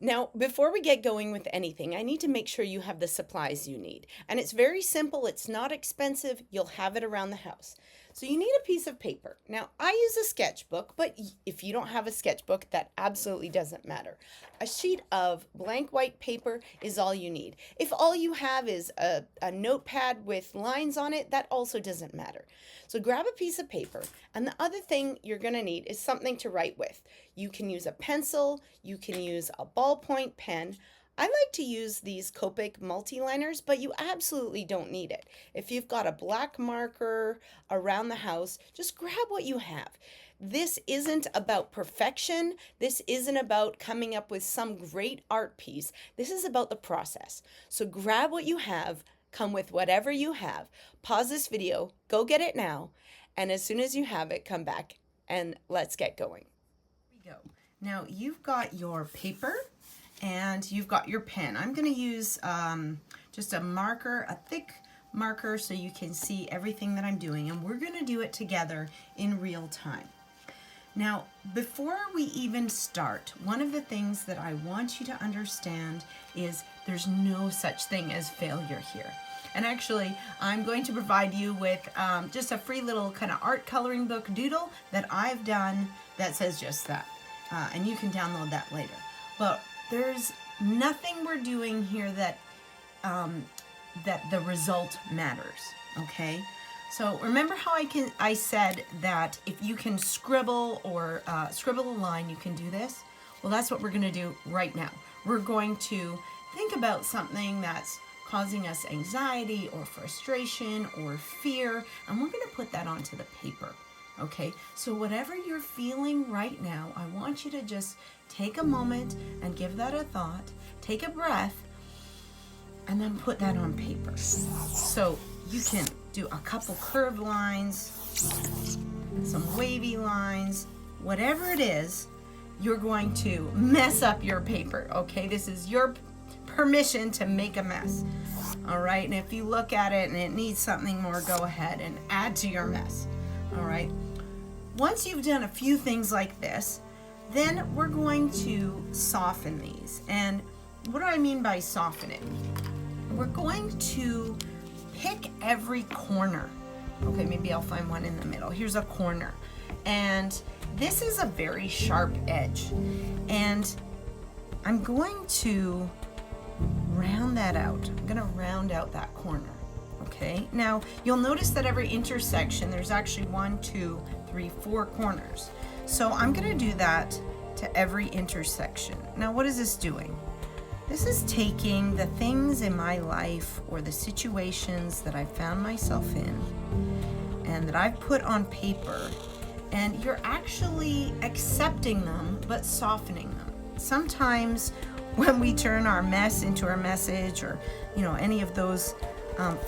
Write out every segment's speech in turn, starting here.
Now, before we get going with anything, I need to make sure you have the supplies you need. And it's very simple, it's not expensive, you'll have it around the house. So you need a piece of paper. Now, I use a sketchbook, but if you don't have a sketchbook, that absolutely doesn't matter. A sheet of blank white paper is all you need. If all you have is a notepad with lines on it, that also doesn't matter. So grab a piece of paper, and the other thing you're going to need is something to write with. You can use a pencil, you can use a ballpoint pen. I like to use these Copic multi-liners, but you absolutely don't need it. If you've got a black marker around the house, just grab what you have. This isn't about perfection. This isn't about coming up with some great art piece. This is about the process. So grab what you have, come with whatever you have. Pause this video, go get it now, and as soon as you have it, come back and let's get going. Here we go. Now you've got your paper and you've got your pen. I'm going to use just a marker, a thick marker, so you can see everything that I'm doing, and we're going to do it together in real time. Now, before we even start, one of the things that I want you to understand is there's no such thing as failure here. And actually, I'm going to provide you with just a free little kind of art coloring book doodle that I've done that says just that. And you can download that later. But there's nothing we're doing here that the result matters, okay? So remember how I said that if you can scribble or scribble a line, you can do this? Well, that's what we're going to do right now. We're going to think about something that's causing us anxiety or frustration or fear, and we're going to put that onto the paper, okay? So whatever you're feeling right now, I want you to just take a moment and give that a thought, take a breath, and then put that on paper. So you can do a couple curved lines, some wavy lines, whatever it is, you're going to mess up your paper, okay? This is your permission to make a mess, all right? And if you look at it and it needs something more, go ahead and add to your mess, all right? Once you've done a few things like this, then we're going to soften these. And what do I mean by soften it? We're going to pick every corner. Okay, maybe I'll find one in the middle. Here's a corner. And this is a very sharp edge. And I'm going to round that out. I'm gonna round out that corner, okay? Now, you'll notice that every intersection, there's actually 1, 2, 3, 4 corners. So I'm gonna do that to every intersection. Now, what is this doing? This is taking the things in my life or the situations that I found myself in and that I've put on paper, and you're actually accepting them but softening them. Sometimes when we turn our mess into our message, or any of those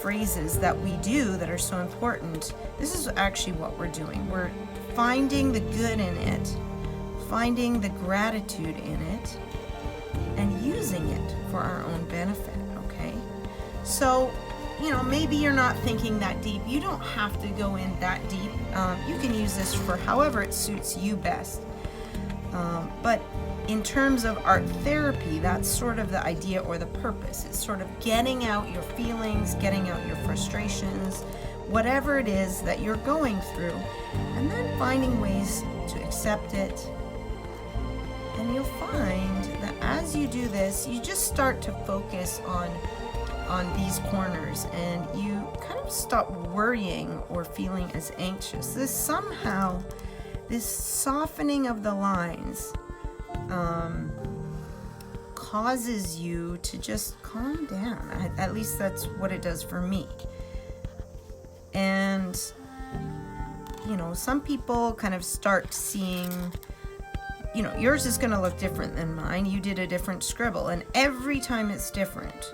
phrases that we do that are so important, this is actually what we're doing. We're finding the good in it, finding the gratitude in it, and using it for our own benefit, okay? So, maybe you're not thinking that deep. You don't have to go in that deep. You can use this for however it suits you best. But in terms of art therapy, that's sort of the idea or the purpose. It's sort of getting out your feelings, getting out your frustrations, whatever it is that you're going through, and then finding ways to accept it. And you'll find that as you do this, you just start to focus on these corners, and you kind of stop worrying or feeling as anxious. This softening of the lines causes you to just calm down. At least that's what it does for me. And some people kind of start seeing, yours is going to look different than mine. You did a different scribble, and every time it's different.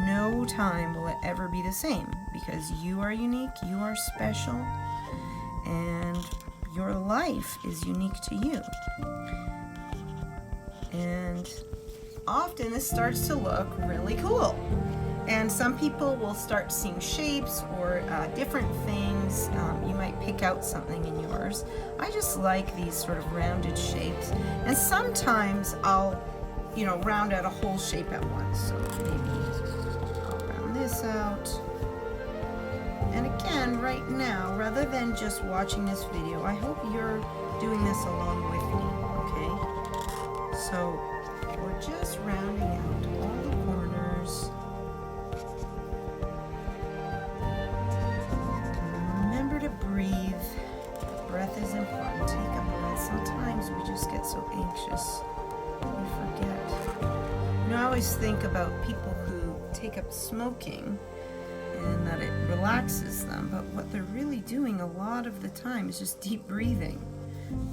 No time will it ever be the same, because you are unique, you are special, and your life is unique to you. And often this starts to look really cool. And some people will start seeing shapes or different things. You might pick out something in yours. I just like these sort of rounded shapes. And sometimes I'll round out a whole shape at once. So maybe I'll round this out. And again, right now, rather than just watching this video, I hope you're doing this along with me, okay? So we're just rounding out all the corners. Remember to breathe. Breath is important. Take a breath. Sometimes we just get so anxious we forget. I always think about people who take up smoking and that it relaxes them, but what they're really doing a lot of the time is just deep breathing.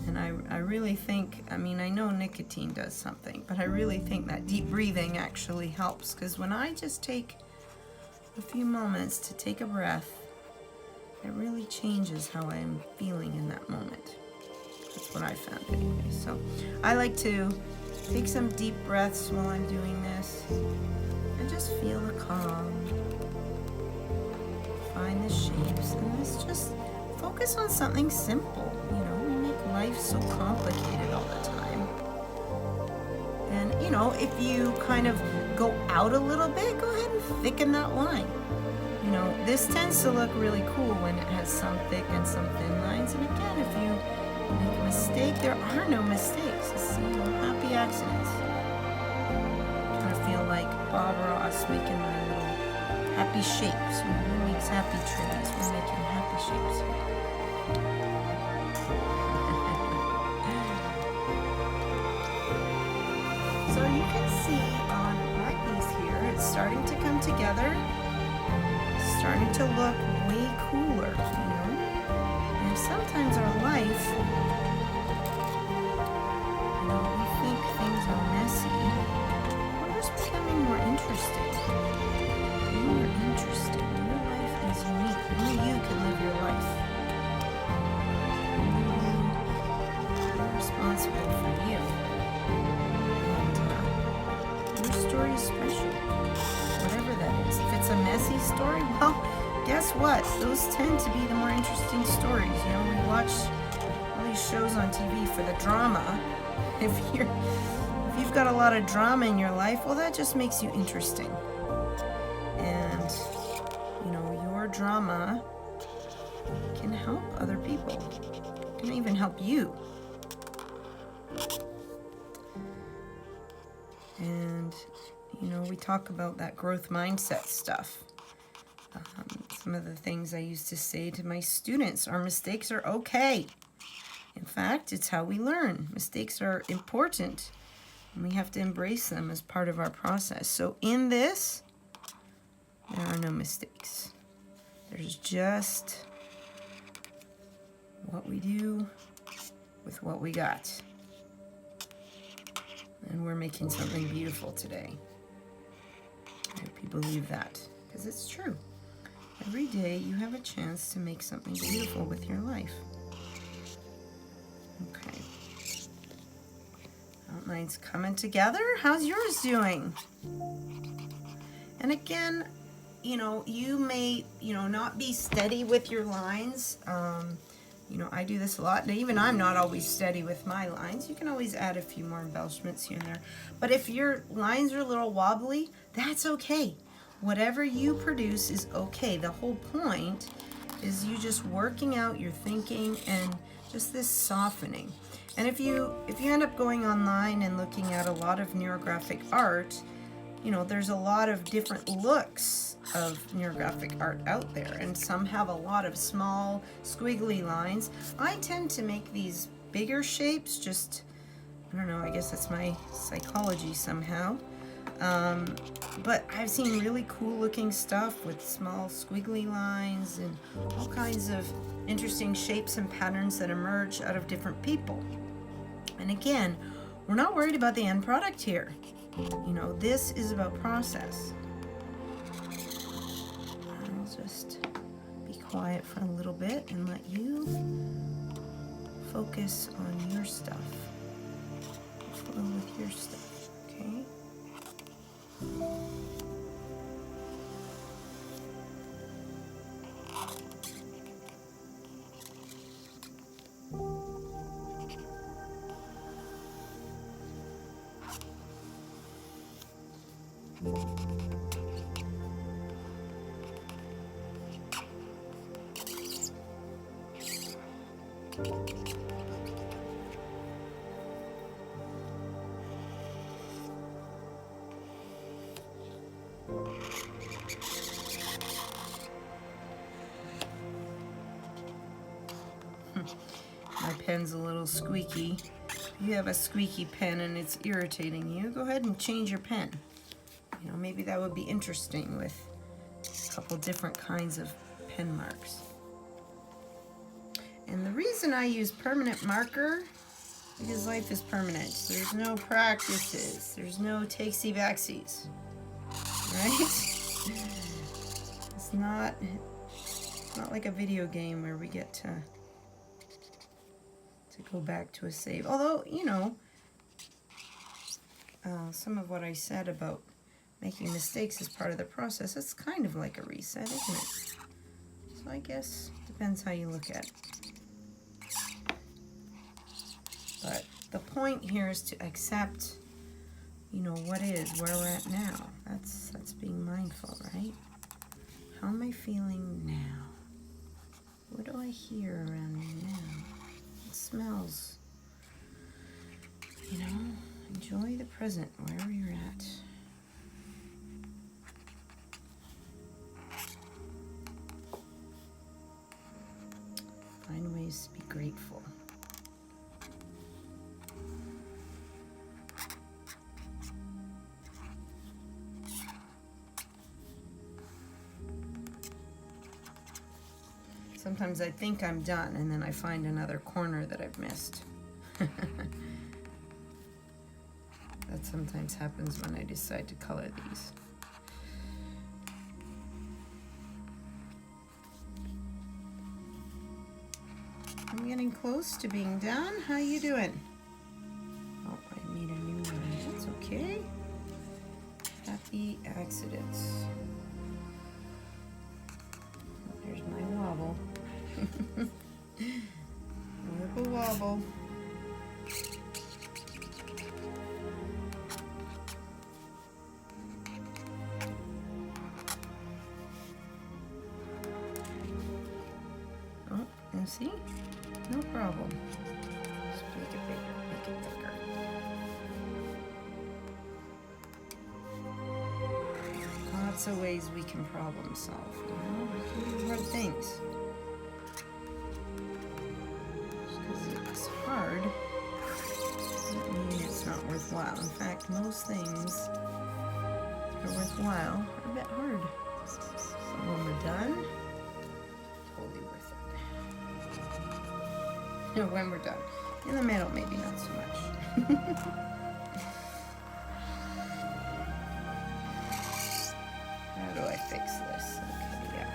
And I really think, I know nicotine does something, but I really think that deep breathing actually helps, because when I just take a few moments to take a breath, it really changes how I'm feeling in that moment. That's what I found anyway. So I like to take some deep breaths while I'm doing this and just feel the calm. Find the shapes, and let's just focus on something simple. We make life so complicated all the time. And if you kind of go out a little bit, go ahead and thicken that line. This tends to look really cool when it has some thick and some thin lines. And again, if you make a mistake, there are no mistakes. It's happy accidents. I kind of feel like Bob Ross making my little happy shapes. When he makes happy trees, we're making happy shapes. So you can see on my piece here, it's starting to come together. It's starting to look way cooler, And sometimes our life, we think things are messy. We're just becoming more interesting. More interesting. Your life is unique. Only you can live your life. You're responsible for you. And your story is special. Whatever that is. If it's a messy story, well, guess what? Those tend to be the more interesting stories. We watch all these shows on TV for the drama. If you've got a lot of drama in your life, well, that just makes you interesting. And your drama can help other people. It can even help you. And we talk about that growth mindset stuff. Some of the things I used to say to my students are mistakes are okay. In fact, it's how we learn. Mistakes are important, and we have to embrace them as part of our process. So in this, there are no mistakes. There's just what we do with what we got. And we're making something beautiful today. I hope you believe that, because it's true. Every day you have a chance to make something beautiful with your life. Okay. Outline's coming together. How's yours doing? And again, you may, not be steady with your lines. I do this a lot, and even I'm not always steady with my lines. You can always add a few more embellishments here and there. But if your lines are a little wobbly, that's okay. Whatever you produce is okay. The whole point is you just working out your thinking and just this softening. And if you end up going online and looking at a lot of neurographic art, there's a lot of different looks of neurographic art out there, and some have a lot of small squiggly lines. I tend to make these bigger shapes, just, I don't know, I guess that's my psychology somehow. But I've seen really cool looking stuff with small squiggly lines and all kinds of interesting shapes and patterns that emerge out of different people. And again, we're not worried about the end product here. This is about process. I'll just be quiet for a little bit and let you focus on your stuff. Flow with your stuff, okay? My pen's a little squeaky. If you have a squeaky pen and it's irritating you, go ahead and change your pen. You know, maybe that would be interesting with a couple different kinds of pen marks. And the reason I use permanent marker, because life is permanent. There's no practices. There's no takesy-backsies. Right? It's not like a video game where we get to go back to a save. Although, you know, some of what I said about making mistakes as part of the process, it's kind of like a reset, isn't it? So I guess depends how you look at it. But the point here is to accept, you know, what is, where we're at now. That's being mindful, right? How am I feeling now? What do I hear around me now? What smells? You know, enjoy the present wherever you're at. Find ways to be grateful. Sometimes I think I'm done and then I find another corner that I've missed. That sometimes happens when I decide to color these. I'm getting close to being done. How you doing? Oh, I made a new one. That's okay. Happy accidents. There's my wobble. Wibble wobble. Oh, and see? No problem. Just make it bigger, make it thicker. Lots of ways we can problem solve, you know? We can do hard things. Just because it's hard doesn't mean it's not worthwhile. In fact, most things that are worthwhile are a bit hard. So when we're done, totally worth it. No, when we're done. In the middle, maybe not so much. How do I fix this? Okay, yeah.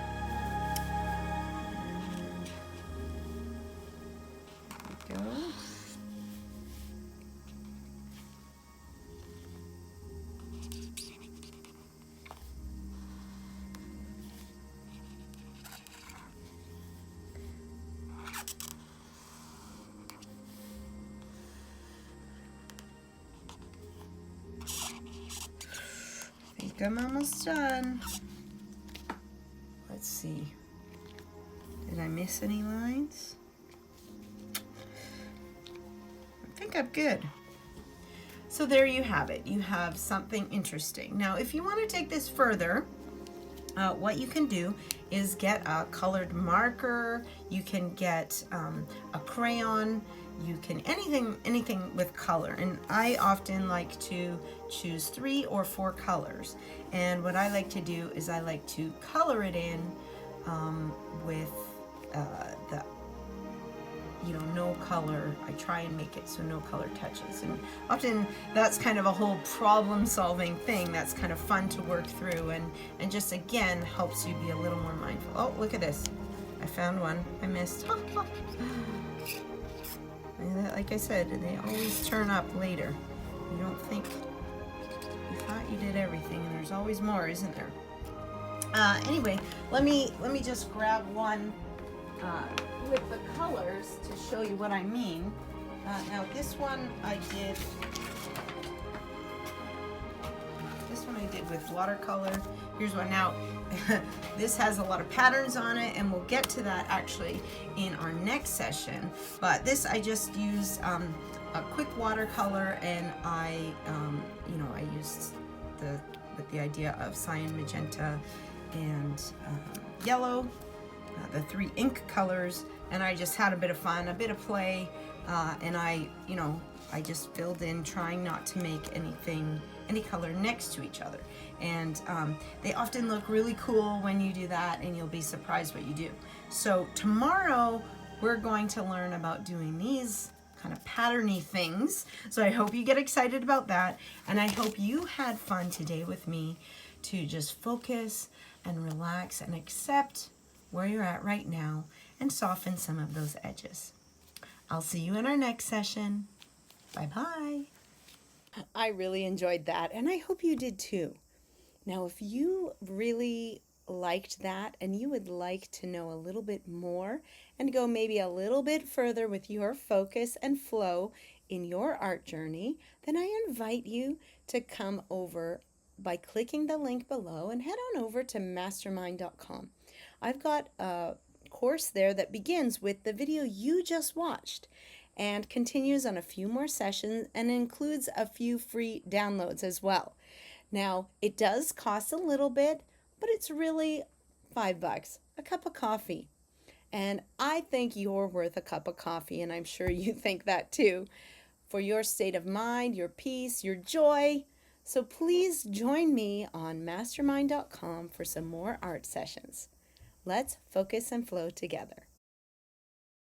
There we go. I'm almost done. Let's see. Did I miss any lines? I think I'm good. So there you have it. You have something interesting. Now, if you want to take this further, what you can do is get a colored marker. You can get a crayon. You can anything with color, and I often like to choose 3 or 4 colors. And what I like to do is I like to color it in with the, you know, no color. I try and make it so no color touches, and often that's kind of a whole problem-solving thing that's kind of fun to work through, and just again helps you be a little more mindful. Oh, look at this! I found one I missed. Like I said, they always turn up later. You don't think you thought you did everything, and there's always more, isn't there? Anyway, let me just grab one with the colors to show you what I mean. Now this one I did did with watercolor. Here's one now. This has a lot of patterns on it, and we'll get to that actually in our next session. But this I just used a quick watercolor, and I used with the idea of cyan, magenta, and yellow, the 3 ink colors, and I just had a bit of fun, a bit of play, and I just filled in, trying not to make any color next to each other. And they often look really cool when you do that, and you'll be surprised what you do. So tomorrow we're going to learn about doing these kind of patterny things. So I hope you get excited about that, and I hope you had fun today with me to just focus and relax and accept where you're at right now and soften some of those edges. I'll see you in our next session. Bye-bye. I really enjoyed that, and I hope you did too. Now, if you really liked that and you would like to know a little bit more and go maybe a little bit further with your focus and flow in your art journey, then I invite you to come over by clicking the link below and head on over to mastermind.com. I've got a course there that begins with the video you just watched and continues on a few more sessions and includes a few free downloads as well. Now, it does cost a little bit, but it's really $5, a cup of coffee. And I think you're worth a cup of coffee, and I'm sure you think that too, for your state of mind, your peace, your joy. So please join me on mastermind.com for some more art sessions. Let's focus and flow together.